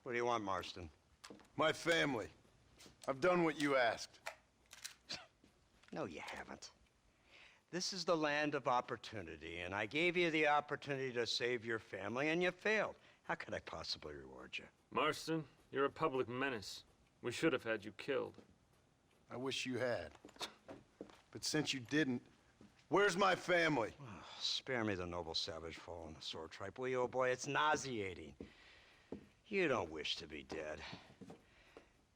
What do you want, Marston? My family. I've done what you asked. No, you haven't. This is the land of opportunity, and I gave you the opportunity to save your family, and you failed. How could I possibly reward you? Marston, you're a public menace. We should have had you killed. I wish you had. But since you didn't, where's my family? Oh, spare me the noble savage fall on the sword tripe, will you, old boy? It's nauseating. You don't wish to be dead.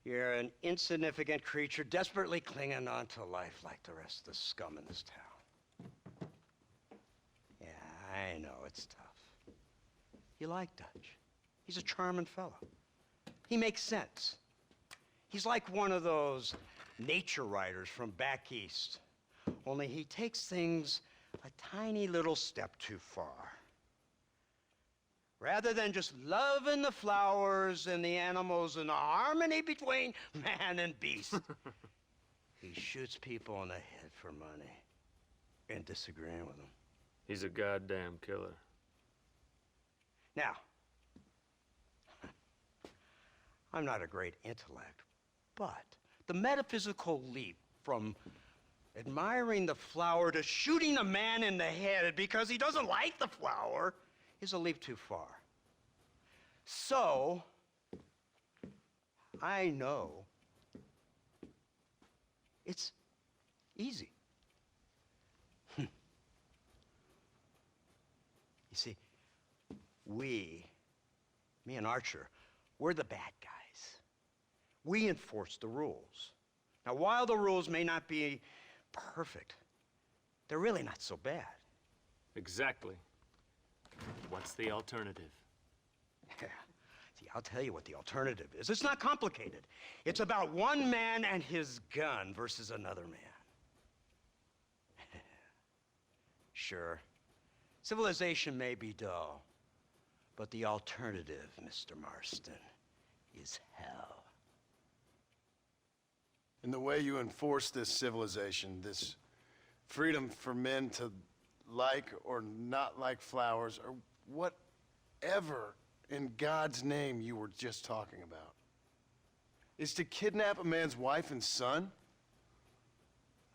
You're an insignificant creature desperately clinging on to life like the rest of the scum in this town. Yeah, I know, it's tough. You like Dutch. He's a charming fellow. He makes sense. He's like one of those nature writers from back east. Only he takes things a tiny little step too far. Rather than just loving the flowers and the animals and the harmony between man and beast, he shoots people in the head for money and disagreeing with them. He's a goddamn killer. Now, I'm not a great intellect, but the metaphysical leap from admiring the flower to shooting a man in the head because he doesn't like the flower is a leap too far. So, I know it's easy. You see, me and Archer, we're the bad guys. We enforce the rules. Now, while the rules may not be perfect, they're really not so bad. Exactly. What's the alternative? Yeah. See, I'll tell you what the alternative is. It's not complicated. It's about one man and his gun versus another man. Sure, civilization may be dull, but the alternative, Mr. Marston, is hell. And the way you enforce this civilization, this freedom for men to like or not like flowers, or whatever in God's name you were just talking about, is to kidnap a man's wife and son?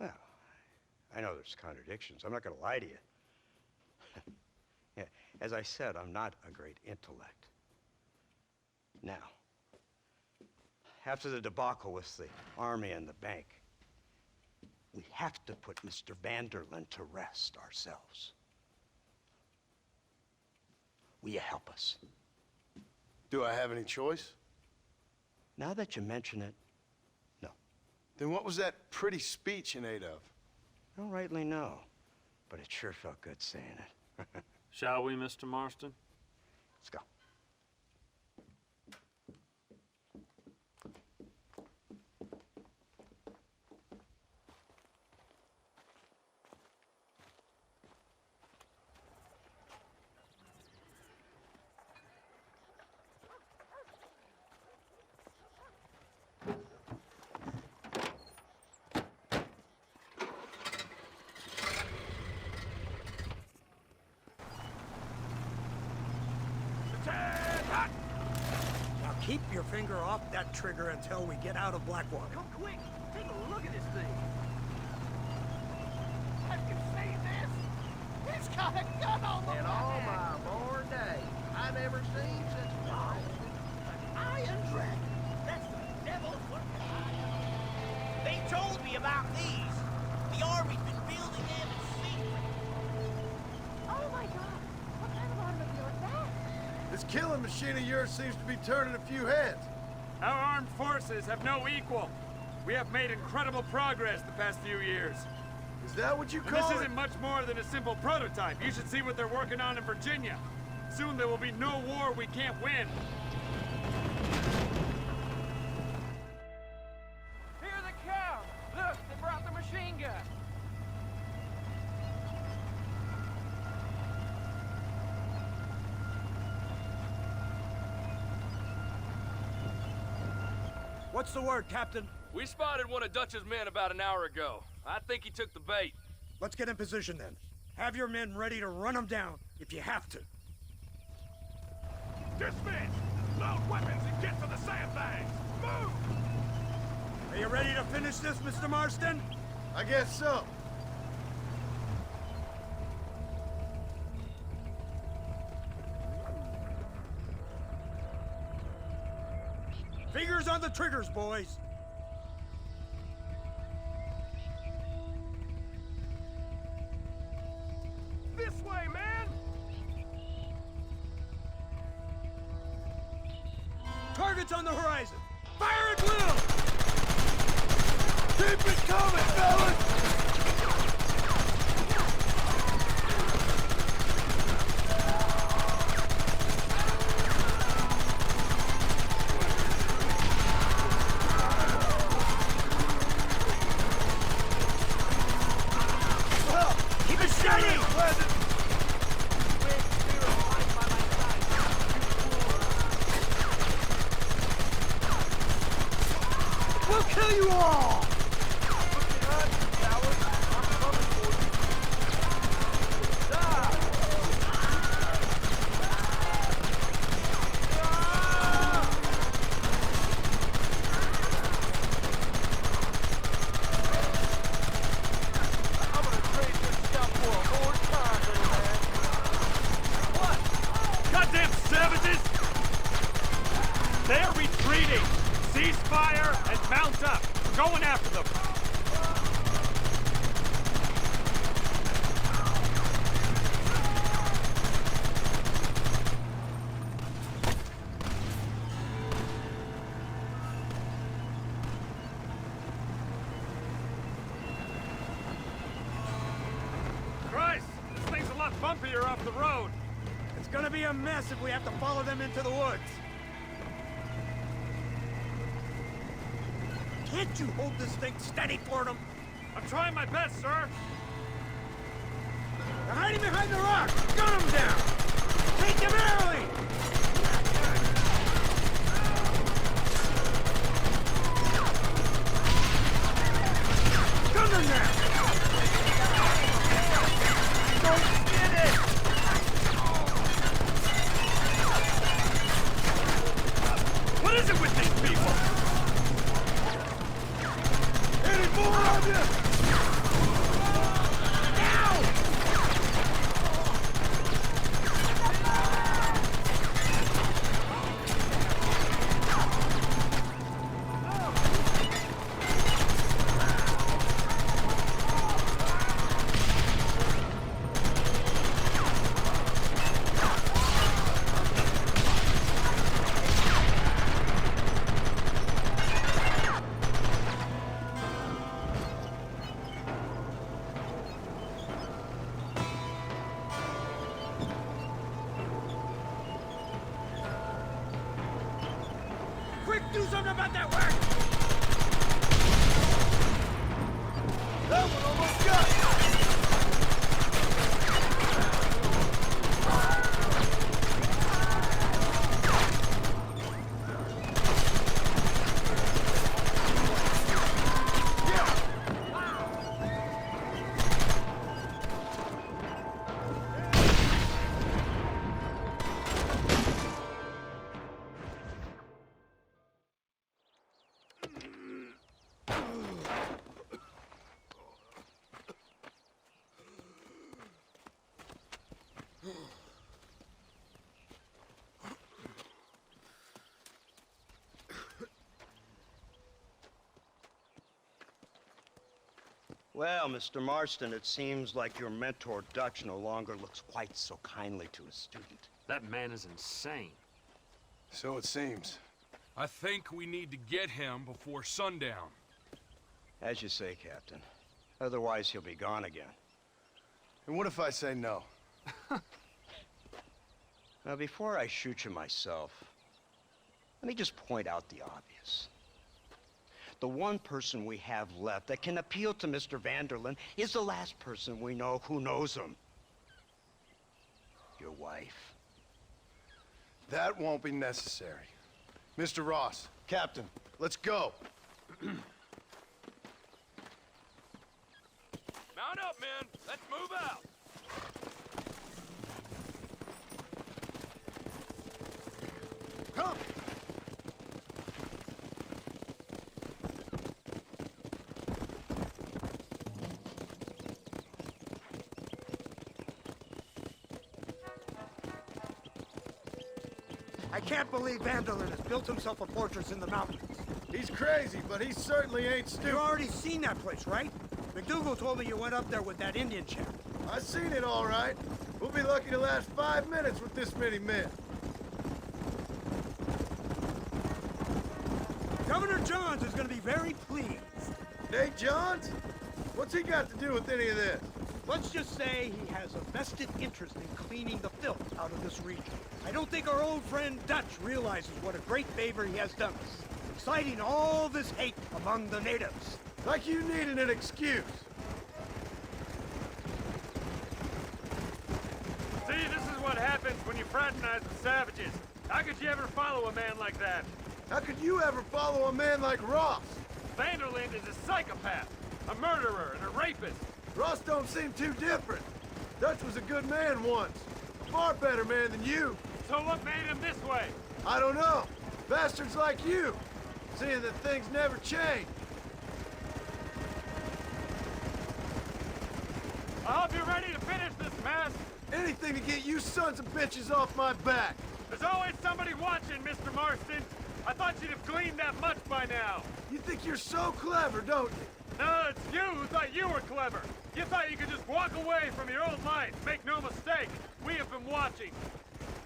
Well, I know there's contradictions. I'm not going to lie to you. Yeah, as I said, I'm not a great intellect. Now, after the debacle with the army and the bank, we have to put Mr. Vanderlyn to rest ourselves. Will you help us? Do I have any choice? Now that you mention it, no. Then what was that pretty speech in aid of? I don't rightly know, but it sure felt good saying it. Shall we, Mr. Marston? Let's go. Now keep your finger off that trigger until we get out of Blackwater. Come quick! Take a look at this thing! Have you seen this? It's got a gun on the back! In all my born days, I never seen such a thing. An iron dragon! That's the devil's work! They told me about these! The army's been building them in secret! Oh my god! What kind of automobile is that? This killing machine of yours seems to be turning a few heads. Our armed forces have no equal. We have made incredible progress the past few years. Is that what you And call this it? isn't much more than a simple prototype. You should see what they're working on in Virginia. Soon there will be no war we can't win. Here they come! Look, they brought the machine gun! What's the word, Captain? We spotted one of Dutch's men about an hour ago. I think he took the bait. Let's get in position then. Have your men ready to run them down if you have to. Dismiss! Load weapons and get to the sandbags! Move! Are you ready to finish this, Mr. Marston? I guess so. Fingers on the triggers, boys. This way, man! Targets on the horizon. Fire at will! Keep it coming, fellas! Keep it steady! We'll kill you all! Goddamn savages! They're retreating! Cease fire and mount up! We're going after them! Christ! This thing's a lot bumpier off the road! It's gonna be a mess if we have to follow them into the woods. Can't you hold this thing steady for them? I'm trying my best, sir! They're hiding behind the rock! Gun them down! Take them early! Gun them down! Don't get it! What is it with these people? Any more on you? Quick, do something about that work! That one almost got you. Well, Mr. Marston, it seems like your mentor Dutch no longer looks quite so kindly to his student. That man is insane. So it seems. I think we need to get him before sundown. As you say, Captain. Otherwise, he'll be gone again. And what if I say no? Now, before I shoot you myself, let me just point out the obvious. The one person we have left that can appeal to Mr. Vanderlyn is the last person we know who knows him. Your wife. That won't be necessary. Mr. Ross, Captain, let's go. Mount up, men. Let's move out. Come! I can't believe Vanderlyn has built himself a fortress in the mountains. He's crazy, but he certainly ain't stupid. You already seen that place, right? McDougal told me you went up there with that Indian chap. I seen it all right. We'll be lucky to last 5 minutes with this many men. Governor Johns is going to be very pleased. Nate Johns? What's he got to do with any of this? Let's just say he has a vested interest in cleaning the filth out of this region. I don't think our old friend Dutch realizes what a great favor he has done us, inciting all this hate among the natives. Like you needed an excuse. See, this is what happens when you fraternize with savages. How could you ever follow a man like that? How could you ever follow a man like Ross? Vanderlyn is a psychopath, a murderer, and a rapist. Ross don't seem too different. Dutch was a good man once. A far better man than you. So what made him this way? I don't know. Bastards like you. Seeing that things never change. I hope you're ready to finish this mess. Anything to get you sons of bitches off my back. There's always somebody watching, Mr. Marston. I thought you'd have gleaned that much by now. You think you're so clever, don't you? No, it's you who thought you were clever. You thought you could just walk away from your old life. Make no mistake, we have been watching.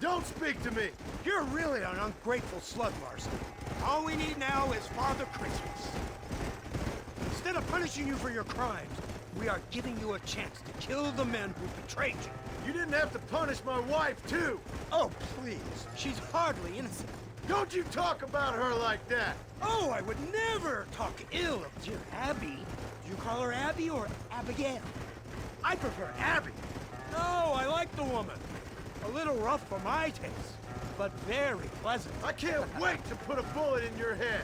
Don't speak to me. You're really an ungrateful slug, Marston. All we need now is Father Christmas. Instead of punishing you for your crimes, we are giving you a chance to kill the men who betrayed you. You didn't have to punish my wife, too. Oh, please. She's hardly innocent. Don't you talk about her like that. Oh, I would never talk ill of dear Abby. Do you call her Abby or Abigail? I prefer Abby. No, I like the woman. A little rough for my taste, but very pleasant. I can't wait to put a bullet in your head.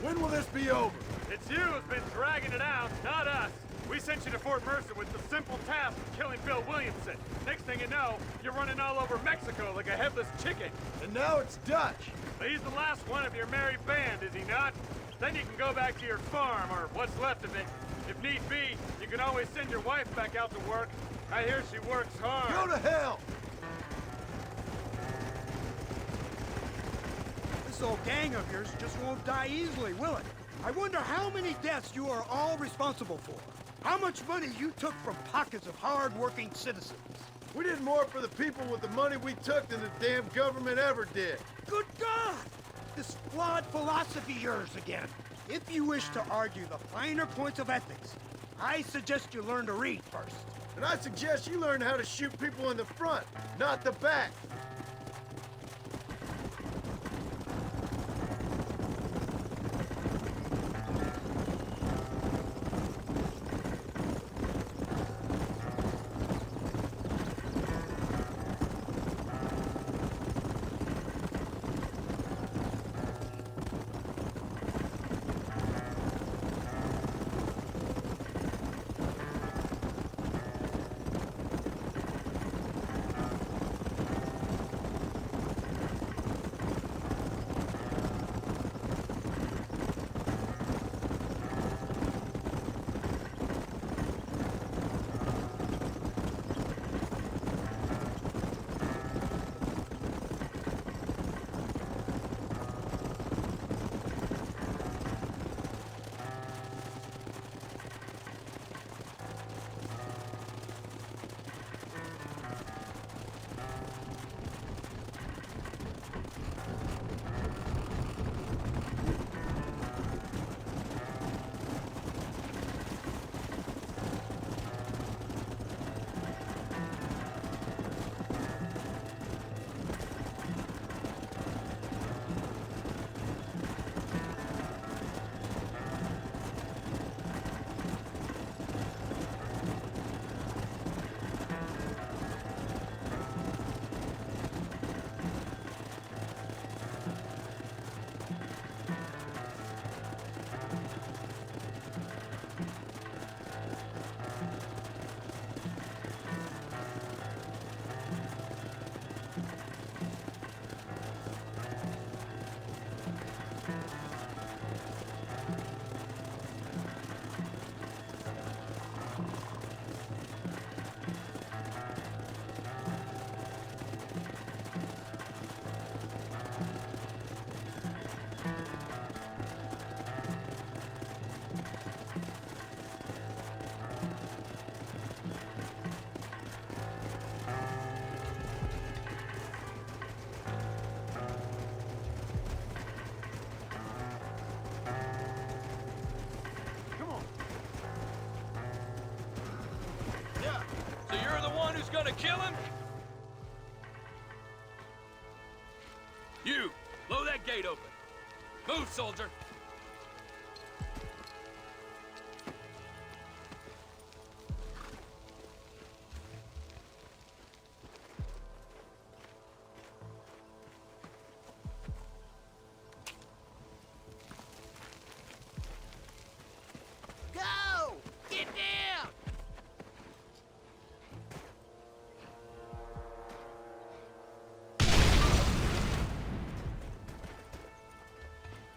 When will this be over? It's you who's been dragging it out, not us. We sent you to Fort Mercer with the simple task of killing Bill Williamson. Next thing you know, you're running all over Mexico like a headless chicken. And now it's Dutch. But he's the last one of your merry band, is he not? Then you can go back to your farm, or what's left of it. If need be, you can always send your wife back out to work. I hear she works hard. Go to hell! This old gang of yours just won't die easily, will it? I wonder how many deaths you are all responsible for. How much money you took from pockets of hard-working citizens. We did more for the people with the money we took than the damn government ever did. Good God! This flawed philosophy of yours again. If you wish to argue the finer points of ethics, I suggest you learn to read first. And I suggest you learn how to shoot people in the front, not the back. to kill him? You, blow that gate open. Move, soldier. Go! Get down!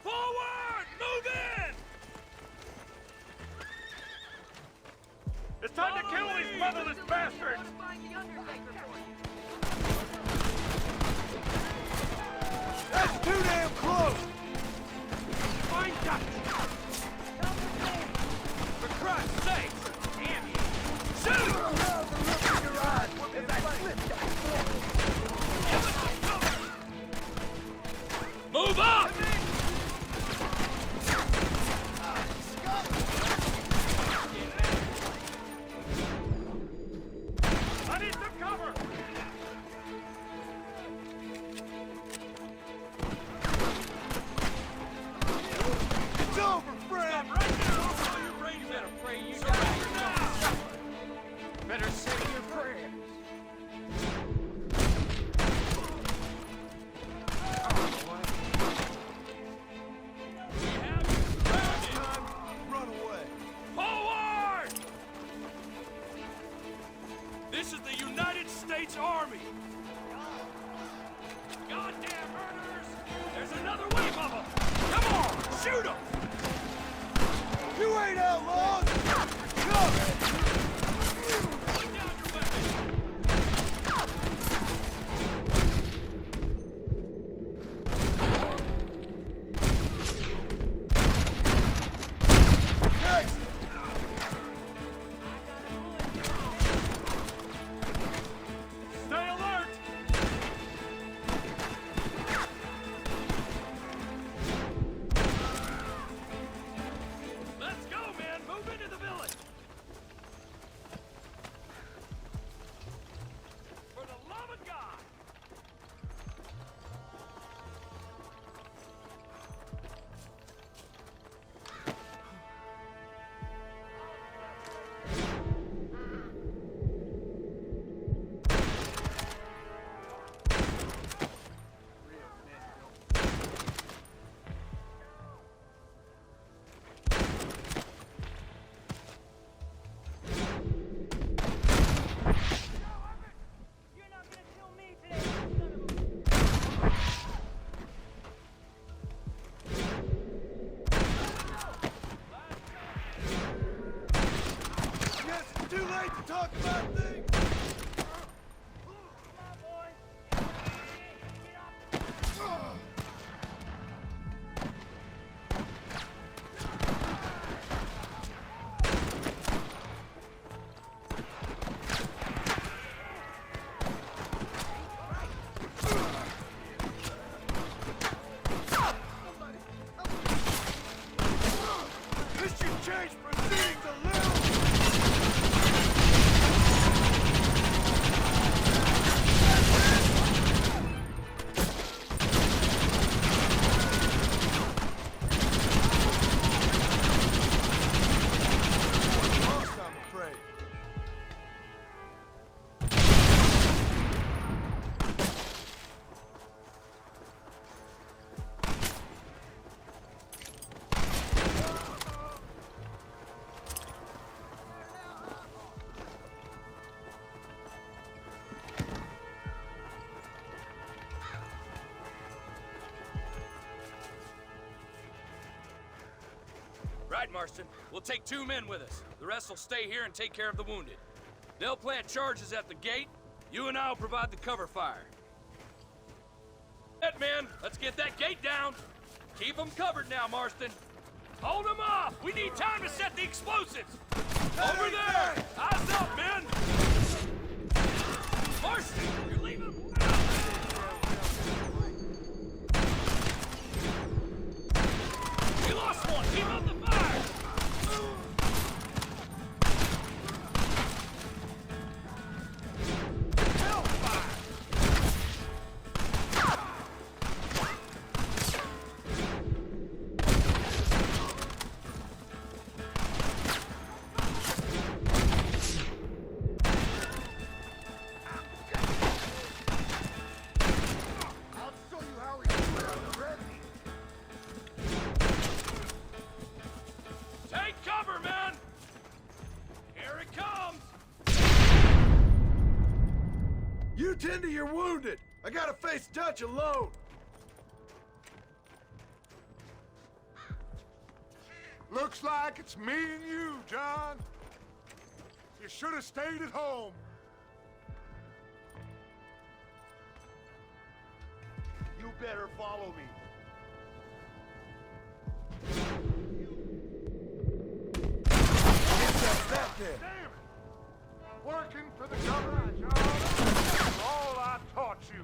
Forward! Move in! It's time to kill these motherless bastards! That's too damn close! Find Dutch! For Christ's sake! Damn you! Shoot! Move up! I need some cover! It's over, friend! Right now! All your brains better pray you surrender now! Better say your prayers. We have you surrounded! Run away. Forward! This is the United States Army! Goddamn murderers! There's another wave of them! Come on, shoot them! You ain't outlaws! Come! Put down your weapon! Next! Stay alert! Let's go, man! Move into the village! For the love of God! You're not gonna kill me today, you son of a... Yes, it's too late to talk about things! Come on, boys. Get off. This should change proceedings a little! Lost, I'm afraid. Right, Marston. We'll take 2 men with us. The rest will stay here and take care of the wounded. They'll plant charges at the gate. You and I'll provide the cover fire. Head, men, let's get that gate down. Keep them covered now, Marston. Hold them off! We need time to set the explosives! Over there! Eyes up, men! Marston, you're leaving them We lost one! Keep up the fire! Tend to your wounded. I gotta face Dutch alone. Looks like it's me and you, John. You should have stayed at home. You better follow me. Damn it! Working for the government, John, is all I taught you.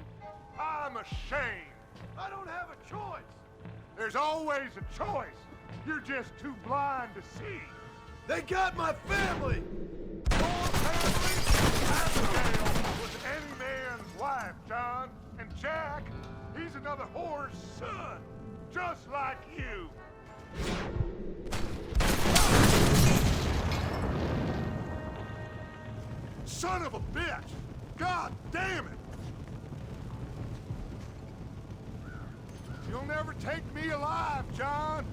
I'm ashamed. I don't have a choice. There's always a choice. You're just too blind to see. They got my family! Your family? Abigail was any man's wife, John. And Jack, he's another whore's son, just like you. Son of a bitch! God damn it! You'll never take me alive, John!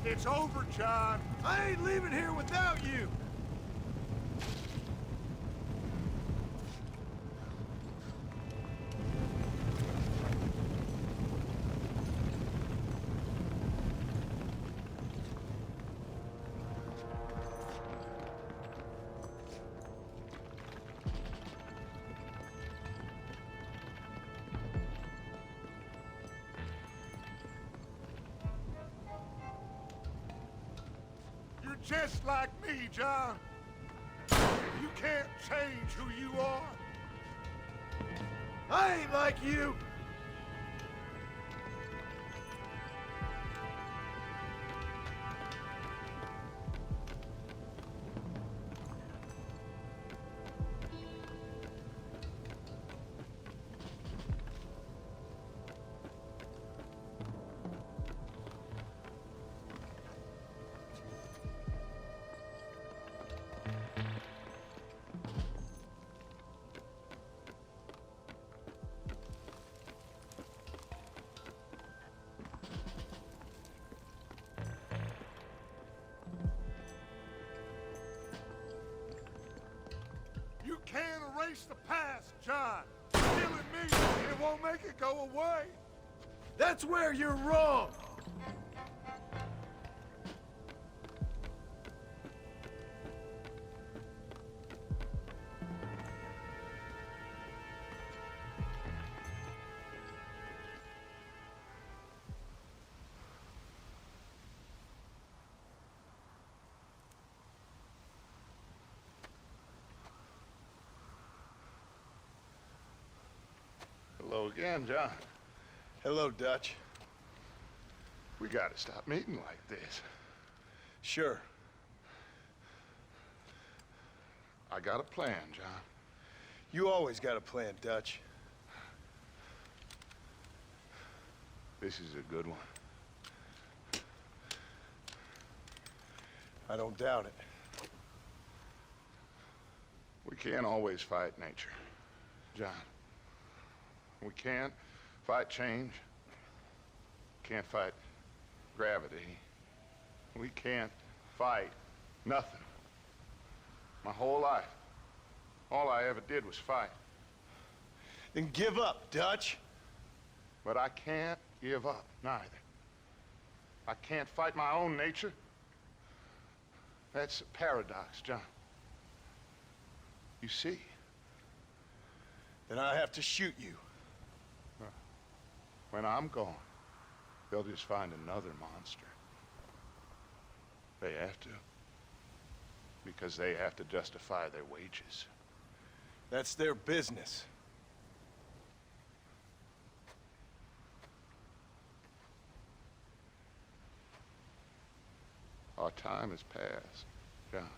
It's over, John. I ain't leaving here without you! You're just like me, John. You can't change who you are. I ain't like you! You can't erase the past, John. Killing me, it won't make it go away. That's where you're wrong! Hello again, John. Hello, Dutch. We gotta stop meeting like this. Sure. I got a plan, John. You always got a plan, Dutch. This is a good one. I don't doubt it. We can't always fight nature, John. We can't fight change. Can't fight gravity. We can't fight nothing. My whole life, all I ever did was fight. Then give up, Dutch. But I can't give up, neither. I can't fight my own nature. That's a paradox, John. You see? Then I have to shoot you. When I'm gone, they'll just find another monster. They have to. Because they have to justify their wages. That's their business. Our time has passed, John.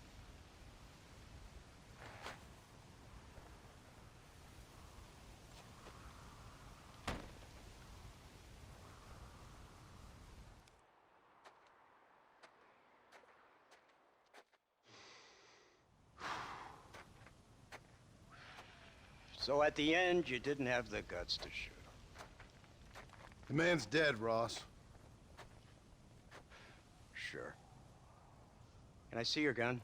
So at the end, you didn't have the guts to shoot him. The man's dead, Ross. Sure. Can I see your gun?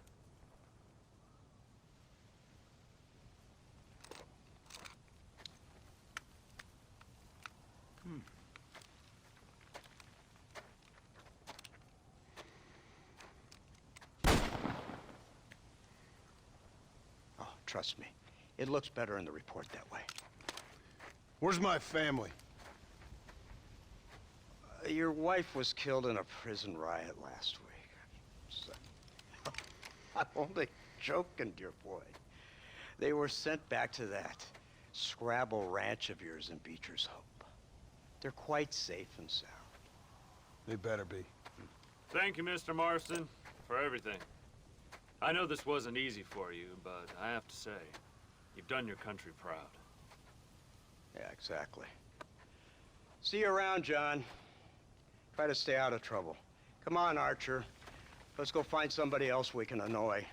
Oh, trust me. It looks better in the report that way. Where's my family? Your wife was killed in a prison riot last week. So, I'm only joking, dear boy. They were sent back to that Scrabble ranch of yours in Beecher's Hope. They're quite safe and sound. They better be. Thank you, Mr. Marston, for everything. I know this wasn't easy for you, but I have to say, you've done your country proud. Yeah, exactly. See you around, John. Try to stay out of trouble. Come on, Archer. Let's go find somebody else we can annoy.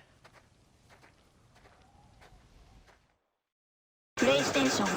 PlayStation